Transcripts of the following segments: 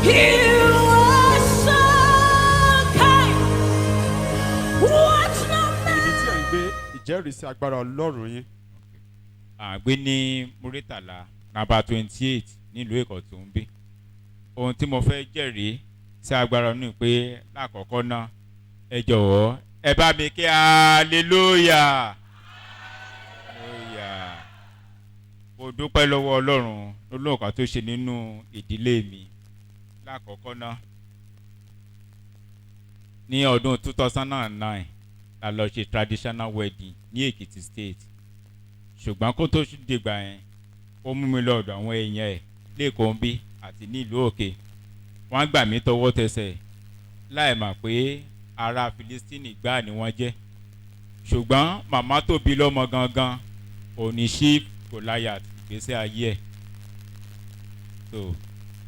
You are so kind. What no Ibi tí ẹ̀ man. ń gbé ìjẹ́rìísí agbára Ọlọ́run yín. àgbé ní Muritala nàbà 28 nílùú Èkó tó ń bí. Ohun tí mo fẹ́ jẹ́rìí sí agbára nù pé lákọ̀ọ́kọ́ náà ẹ jọ̀wọ́ ẹ bá mi kí hallelujah. Hallelujah. Mo dúpẹ́ lọ́wọ́ Ọlọ́run lólùkọ́ tó ṣe nínú ìdílé mi. Lákọ̀ọ́kọ́ náà ní ọdún 2009 la lọ ṣe traditional wedding ní Èkìtì state. Ṣùgbọ́n kó tó dìgbà yẹn ó mú mi lọ́dọ̀ àwọn èèyàn ẹ̀ lẹ́kọ̀ọ́ ń bí àti nílùú òkè. Wọ́n gbà mí tọwọ́ tẹsẹ̀ láì mọ̀ pé ará Filistini gbáà ni wọ́n jẹ́. Ṣùgbọ́n màmá tó bí lọ́mọ gangan òní sí Goliath ìgbésí ayé ẹ̀. So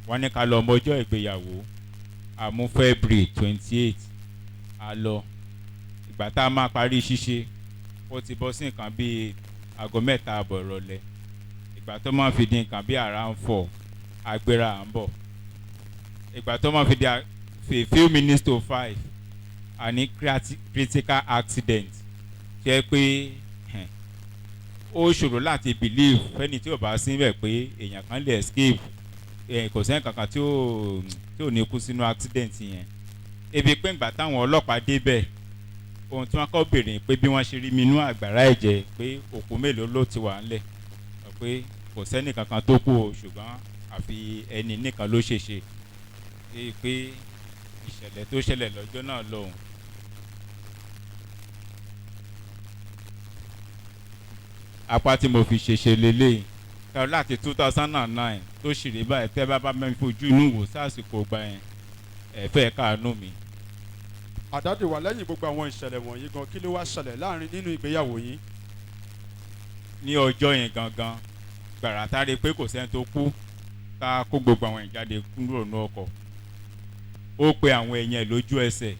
wọ́n ní ká lọ mọ́jọ́ ìgbéyàwó àmú February 28 a lọ. Ìgbà tá a máa parí ṣíṣe ó ti bọ́ sí nǹkan bíi aago 3 àbọ̀ ìrọ̀lẹ́. Ìgbà tó máa fi di nǹkan bíi around 4 agbéra à ń bọ̀. Ìgbà tó máa fi di a few minutes to 5 a ní critical accident jẹ́ pé ó ṣòro láti believe fẹ́ni tí ò bá síbẹ̀ pé èèyàn kan lè escape. Kò sẹ́ni kankan tí ò ní kú sínú accident yẹn. Ebi pé ìgbà táwọn ọlọ́pàá débẹ̀ ohun tí wọ́n kọ́ béèrè pé bí wọ́n ṣe rí mi inú àgbàrá ẹ̀jẹ̀ pé òkú mélòó ló ti wà ńlẹ̀ pé kò sẹ́ni kankan tó kú o ṣùgbọ́n àfi ẹni nìkan ló ṣèṣe pé ìṣẹ̀lẹ̀ tó ṣẹlẹ̀ lọ́jọ́ náà lọ́hùn. Apá tí mo fi ṣèṣe lélẹ̀ láti 2009 tó ṣì rí báyìí tẹ́ bá mẹ́rin fojú inú wò sásìkò gbà yẹn ẹ fẹ́ káàánú mi. Àdádì wà lẹ́yìn gbogbo àwọn ìṣẹ̀lẹ̀ wọ̀nyí gan kí ló wá ṣẹlẹ̀ láàrin nínú ìgbéyàwó yín. Ní ọjọ́ yẹn gangan gbàrà tá a rí pé kò sẹ́ni tó kú ká kó gbogbo àwọn ìjáde kúrò ní ọkọ̀. Ó pe àwọn èèyàn lójú ẹsẹ̀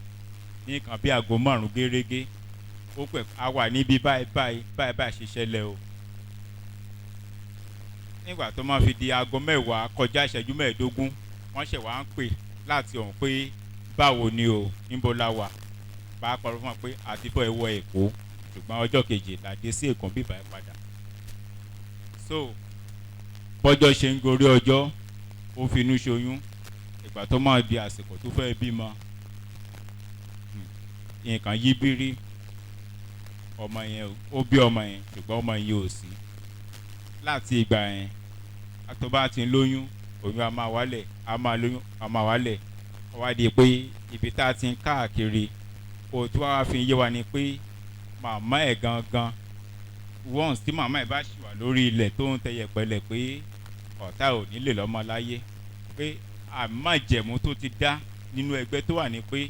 ní nǹkan bí aago 5 gẹ́rẹ́gẹ́. Ó pẹ̀ a wà níbi báyìí ṣe ṣẹlẹ̀ o. Nígbà tó máa fi di aago 10 kọjá ìṣẹ́jú 15 wọ́n ṣẹ̀ wá ń pè láti ọ̀hún pé báwo ni o níbo la wà. Bá a pariwo fún wọn pé àtibọ̀ ẹ wọ Èkó ṣùgbọ́n ọjọ́ kejì la dé sí Èkó bíbá ẹ padà. So bọ́jọ́ ṣe ń gorí ọjọ́ ó fi inú ṣoyún. Ìgbà tó máa di àsìkò tó fẹ́ bímọ nǹkan yí bírí. Ọmọ yẹn ó bí ọmọ yẹn ṣùgbọ́n ọmọ yẹn ò sí. Láti ìgbà yẹn tó bá ti ń lóyún oyún a máa wálẹ̀ a máa lóyún a máa wálẹ̀. Ó wá di pé ibi tá a ti ń káàkiri òtún wá fi yé wa ni pé màmá ẹ̀ gangan once tí màmá ẹ̀ bá ṣì wà lórí ilẹ̀ tó ń tẹyẹ pẹ̀lẹ́ pé ọ̀tá ò ní lè lọ́mọ láyé pé àmájẹ̀mú tó ti dá nínú ẹgbẹ́ tó wà ní pé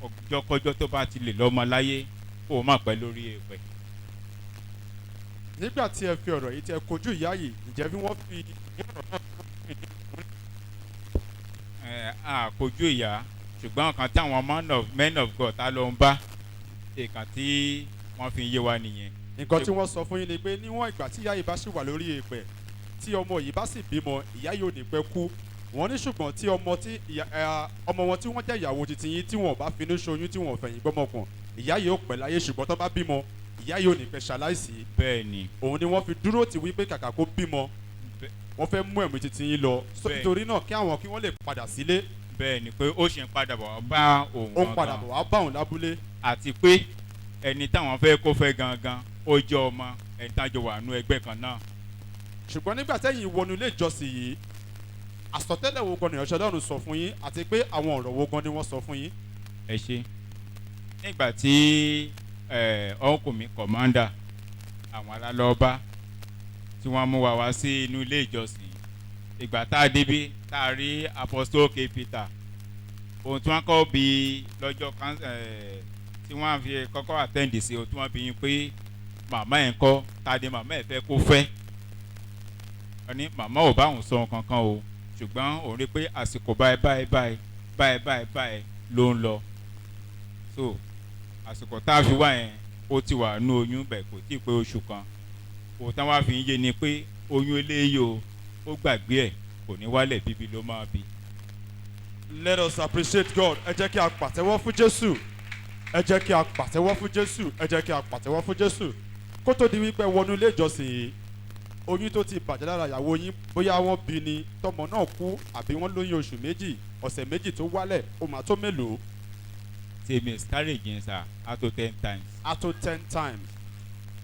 ọjọ́kọ́jọ́ tó bá ti lè lọ́mọ láyé kó o má pẹ́ lórí ẹ̀pẹ̀. Nígbà tí ẹ fi ọ̀rọ̀ yìí tí ẹ kojú ìyá yìí ǹjẹ́ bí wọ́n fi ọ̀rọ̀ náà àkojú ìyá ṣùgbọ́n kan táwọn men of God tá ló ń bá ìkàn tí wọ́n fi yé wa nìyẹn. nǹkan tí wọ́n sọ fún yín ni pé níwọ̀n ìgbà tí ìyá yìí bá ṣì wà lórí èèpẹ̀ tí ọmọ yìí bá sì bímọ ìyá yìí ò ní pẹ́ kú. Wọ́n ní ṣùgbọ́n tí ọmọ wọn tí wọ́n jẹ́ ìyàwó titi yín tí wọ́n bá finú ṣoyún tí wọ́n fẹ̀yìn gbọ́mọkàn ìyá yìí ò pẹ́ láyé ṣùgbọ́n tó bá bímọ ìyá yìí ò ní pẹ́ ṣaláìsí. Bẹ́ẹ̀ ni. Òun ni wọ́n fi dúró tì wípé kàkà kó bímọ wọ́n fẹ́ mú ẹ̀mí titi yín lọ. Nítorí náà kí àwọn kí wọ́n lè padà sílé. Bẹ́ẹ̀ ni pé ó ṣe ń padà bọ̀ bá òun gangan. Ó ń padà bọ̀ wá bá òun lábúlé. Àti pé ẹni táwọn fẹ́ kó fẹ́ gangan ó jẹ́ ọmọ ẹni tájọ wà nú ẹgbẹ́ kan náà. Ṣùgbọ́n nígbà tẹ́yìn wọnú ilé ìjọsìn yìí àsọtẹ́lẹ̀ wo gan ni ìránṣẹ́ Ọlọ́run sọ fún yín àti pé àwọn ọ̀rọ̀ wo gan ni wọ́n sọ fún yín. Ẹ ṣe nígbà tí ọkùnrin kọ̀mándà àwọn alálọ́ọ́bá tí wọ́n mú wa wá sí inú ilé ìjọsìn ìgbà tá a débi tá a rí Apostle K. Peter ohun tí wọ́n kọ́ bí lọ́jọ́ kan tí wọ́n fi kọ́kọ́ àtẹ́ǹdì sí ohun tí wọ́n bí yín pé màmá ẹ̀ ń kọ́ ta ni màmá ẹ̀ fẹ́ kó fẹ́. Wọ́n ní màmá ò bá òun sọ kankan o ṣùgbọ́n òun rí pé àsìkò báyìí ló ń lọ. So àsìkò tá a fi wá yẹn ó ti wà nú oyún bẹ̀ kò tí ì pé oṣù kan. Òun táwọn á fi ń yé ni pé oyún eléyìí o ó gbàgbé ẹ̀ kò ní wálẹ̀ bíbí ló máa bí. Let us appreciate God. Ẹ jẹ́ kí a pàtẹ́wọ́ fún Jésù. Ẹ jẹ́ kí a pàtẹ́wọ́ fún Jésù. Ẹ jẹ́ kí a pàtẹ́wọ́ fún Jésù. Kó tó di wípé wọnú ilé ìjọsìn yìí, oyún tó ti bàjẹ́ lára ìyàwó yín bóyá wọ́n bí ni tọmọ náà kú àbí wọ́n lóyún oṣù méjì ọ̀sẹ̀ méjì tó wálẹ̀ ó máa tó mélòó? Tí miscarriage yẹn sà á tó 10 times. Á tó 10 times.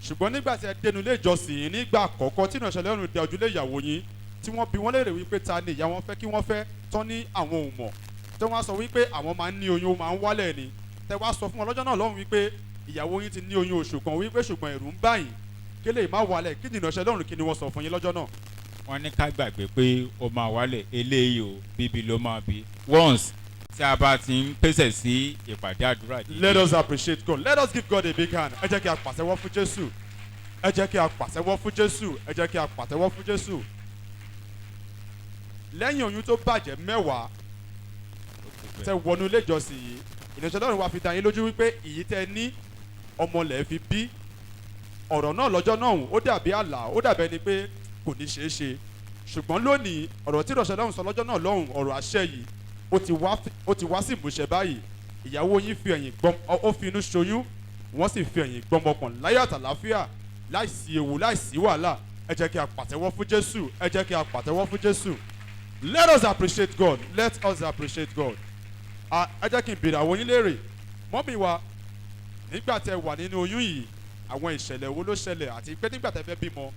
Ṣùgbọ́n nígbà tí ẹ dénú ilé ìjọsìn yìí nígbà àkọ́kọ́ tí ìránṣẹ́ Ọlọ́run dé ojúlé ìyàwó yín tí wọ́n bi wọ́n léèrè wípé ta ni ìyá wọn fẹ́ kí wọ́n fẹ́ tán ní àwọn ò mọ̀ tí wọ́n á sọ wípé àwọn máa ń ní oyún ó máa ń wálẹ̀ ni tẹ wá sọ fún wọn lọ́jọ́ náà lọ́hùn wípé ìyàwó yín ti ní oyún oṣù kan wípé ṣùgbọ́n ẹ̀rù ń bá yín kí lè má wálẹ̀ kí ni ìránṣẹ́ Ọlọ́run kí ni wọ́n sọ fún yín lọ́jọ́ náà? Wọ́n ní ká gbàgbé pé ó máa wálẹ̀ eléyìí o bíbí ló máa bí once tí a bá ti ń pèsè sí ìpàdé àdúrà yìí. Let us appreciate God. Let us give God a big hand. Ẹ jẹ́ kí a pàtẹ́wọ́ fún Jésù. Ẹ jẹ́ kí a pàtẹ́wọ́ fún Jésù. Ẹ jẹ́ kí a pàtẹ́wọ́ fún Jésù. Lẹ́yìn oyún tó bàjẹ́ mẹ́wàá tẹ wọnú ilé ìjọsìn yìí ìránṣẹ́ Ọlọ́run wa fi dá yín lójú wípé ìyí tẹ ní ọmọ lẹ̀ fi bí ọ̀rọ̀ náà lọ́jọ́ náà ó dàbí àlá ó dàbí ẹni pé kò ní ṣeé ṣe ṣùgbọ́n lónìí ọ̀rọ̀ tí ìránṣẹ́ Ọlọ́run sọ lọ́jọ́ náà lọ́hùn ọ̀rọ̀ àṣẹ yìí ó ti wá sí ìmúṣẹ báyìí ìyàwó yín fi ẹ̀yìn gbọ́m ó fi inú ṣoyún wọ́n sì fi ẹ̀yìn gbọ́mọpọ̀n láyọ̀ àtàláfíà láìsí ewu láìsí wàhálà ẹ jẹ́ kí a pàtẹ́wọ́ fún Jésù ẹ jẹ́ kí a pàtẹ́wọ́ fún Jésù. Let us appreciate God. Let us appreciate God. Ẹ jẹ́ kí n béèrè àwọn yín léèrè mọ́mí wa nígbà tẹ wà nínú oyún yìí àwọn ìṣẹ̀lẹ̀ wo ló ṣẹlẹ̀ àti pé nígbà tẹ fẹ́ bímọ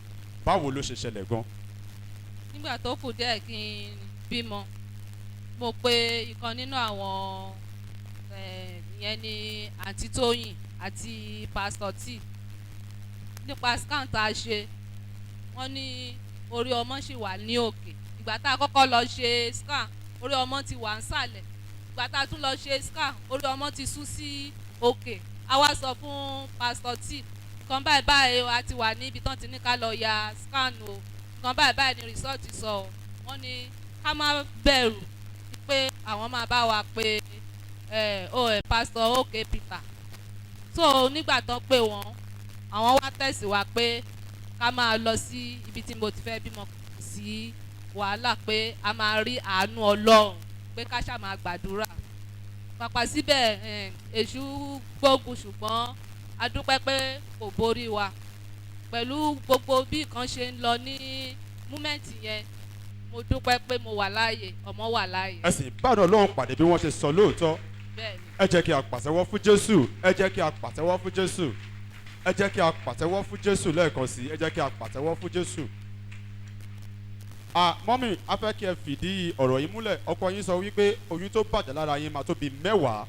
báwo ló ṣe ṣẹlẹ̀ gan? nígbà tó kù díẹ̀ kí n bímọ mo pe ìkan nínú àwọn ìyẹn ni àǹtí Tóyìn àti pásítọ̀ T nípa scan tá a ṣe wọ́n ní orí ọmọ ṣì wà ní òkè ìgbà tá a kọ́kọ́ lọ ṣe scan orí ọmọ ti wà nísàlẹ̀ ìgbà tá a tún lọ ṣe scan orí ọmọ ti sún sí òkè a wá sọ fún pásítọ̀ T kan báyìí báyìí a ti wà níbi tán ti ní ká lọ ya scan o kan báyìí báyìí ni result sọ wọ́n ní ká má bẹ̀rù pé àwọn máa bá wa pé pásítọ̀ OK Peter so nígbà tán pé wọ́n àwọn wá tẹ̀sí wa pé ká máa lọ sí ibi tí mo ti fẹ́ bímọ sí wàhálà pé a máa rí àánú Ọlọ́run pé ká ṣáà máa gbàdúrà pàpà síbẹ̀ èṣù gbógun ṣùgbọ́n a dúpẹ́ pé kò borí wa pẹ̀lú gbogbo bí nǹkan ṣe ń lọ ní múmẹ́ǹtì yẹn mo dúpẹ́ pé mo wà láàyè ọmọ wà láàyè. ẹ sì bá Ọlọ́run pàdé bí wọ́n ṣe sọ lóòótọ́. bẹ́ẹ̀ni. ẹ jẹ́ kí a pàtẹ́wọ́ fún Jésù ẹ jẹ́ kí a pàtẹ́wọ́ fún Jésù ẹ jẹ́ kí a pàtẹ́wọ́ fún Jésù lẹ́ẹ̀kan sí ẹ jẹ́ kí a pàtẹ́wọ́ fún Jésù. Mọ́mì a fẹ́ kí ẹ fìdí ọ̀rọ̀ yìí múlẹ̀ ọkọ yín sọ wípé oyún tó bàjẹ́ lára yín máa tó bí mẹ́wàá.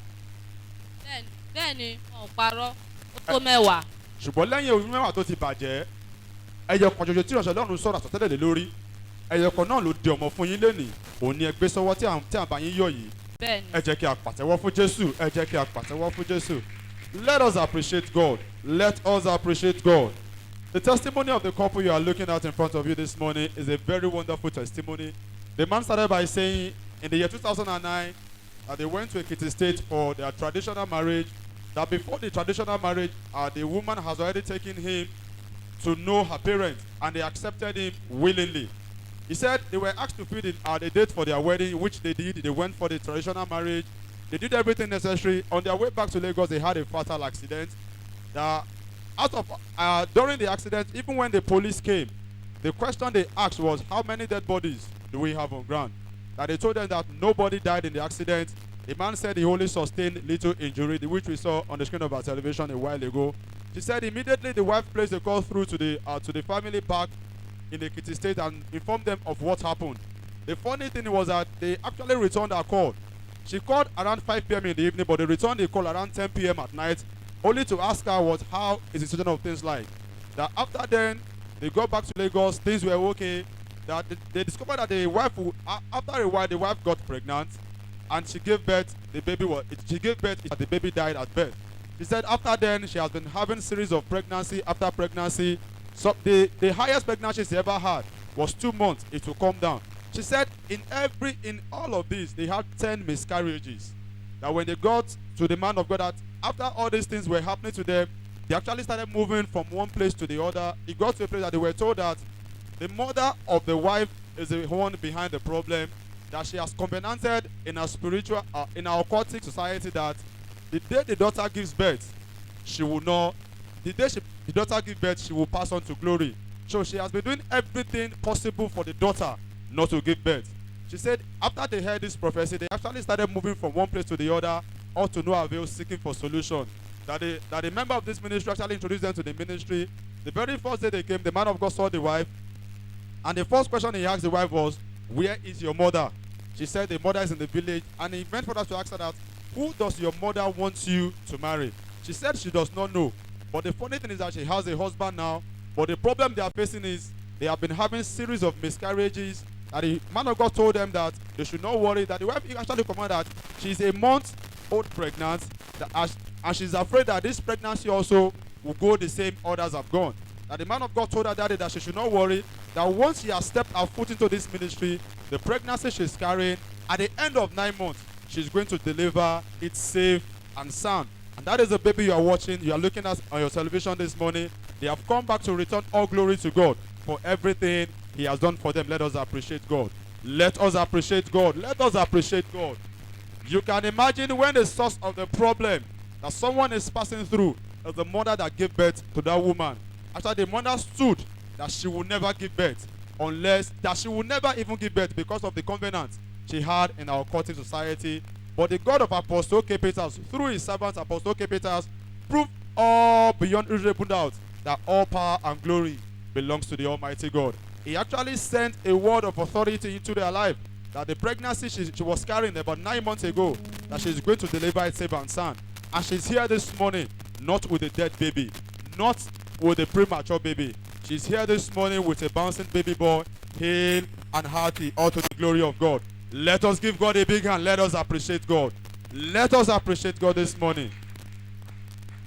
bẹ́ẹ̀ni wọn ò parọ́ ó tó mẹ́wàá. ṣùgbọ́n lẹ́yìn oyún mẹ́wàá tó ti bàjẹ́ ẹyọ kan ṣoṣo tí ìránṣẹ́ Ọlọ́run sọ̀rọ̀ àsọtẹ́lẹ̀ lé lórí ẹyọ kan náà ló di ọmọ fún yín lénìí òun ni ẹ gbé sọ́wọ́ tí à ń bá yín yọ̀ yìí. bẹ́ẹ̀ni. ẹ jẹ́ kí a pàtẹ́wọ́ fún Jésù ẹ jẹ́ kí a pàtẹ́wọ́ fún Jésù. Let us appreciate God. Let us appreciate God. The testimony of the couple you are looking at in front of you this morning is a very wonderful testimony. The man started by saying in the year 2009 that they went to Ekiti State for their traditional marriage, that before the traditional marriage, the woman has already taken him to know her parents and they accepted him willingly. He said they were asked to fill the date for their wedding, which they did. They went for the traditional marriage. They did everything necessary. On their way back to Lagos, they had a fatal accident. During the accident, even when the police came, the question they asked was, how many dead bodies do we have on ground? That they told them that nobody died in the accident. The man said he only sustained little injury, which we saw on the screen of our television a while ago. She said immediately the wife placed the call through to the family back in the Ekiti State and informed them of what happened. The funny thing was that they actually returned her call. She called around 5 p.m. in the evening, but they returned the call around 10 p.m. at night, only to ask her how is the situation of things like. That after then, they got back to Lagos, things were okay. That they discovered that the wife, after a while, the wife got pregnant, and she gave birth. The baby died at birth. She said after then, she has been having series of pregnancy after pregnancy. So the highest pregnancy she ever had was 2 months. It will come down. She said in all of this, they had 10 miscarriages. That when they got to the man of God, that after all these things were happening to them, they actually started moving from one place to the other. It got to a place that they were told that the mother of the wife is the one behind the problem. that she has covenanted in our spiritual, in our occultic society that the day the daughter gives birth, she will not, the day the daughter gives birth, she will pass on to glory. So she has been doing everything possible for the daughter not to give birth. She said after they heard this prophecy, they actually started moving from one place to the other, all to no avail, seeking for solution. That a member of this ministry actually introduced them to the ministry. The very first day they came, the man of God saw the wife, and the first question he asked the wife was, "Where is your mother?" She said the mother is in the village, and he went for us to ask her that, "Who does your mother want you to marry?" She said she does not know. But the funny thing is that she has a husband now, but the problem they are facing is they have been having series of miscarriages. And the man of God told them that they should not worry, that the wife actually commanded that she's a month old pregnant, and she's afraid that this pregnancy also will go the same others have gone. That the man of God told her that day that she should not worry, that once she has stepped her foot into this ministry, the pregnancy she's carrying, at the end of 9 months, she's going to deliver it safe and sound. And that is the baby you are watching, you are looking at on your television this morning. They have come back to return all glory to God for everything He has done for them. Let us appreciate God. Let us appreciate God. Let us appreciate God. You can imagine when the source of the problem that someone is passing through is the mother that gave birth to that woman. After the mother stood that she will never give birth, that she will never even give birth because of the covenant she had in our cultic society. But the God of Apostle K. Peters, through his servant Apostle K. Peters, proved all beyond reasonable doubt that all power and glory belongs to the Almighty God. He actually sent a word of authority into their life that the pregnancy she was carrying about 9 months ago, that she's going to deliver it safe and sound. And she's here this morning, not with a dead baby, not with a premature baby. She's here this morning with a bouncing baby boy, hale and hearty, all to the glory of God. Let us give God a big hand. Let us appreciate God. Let us appreciate God this morning.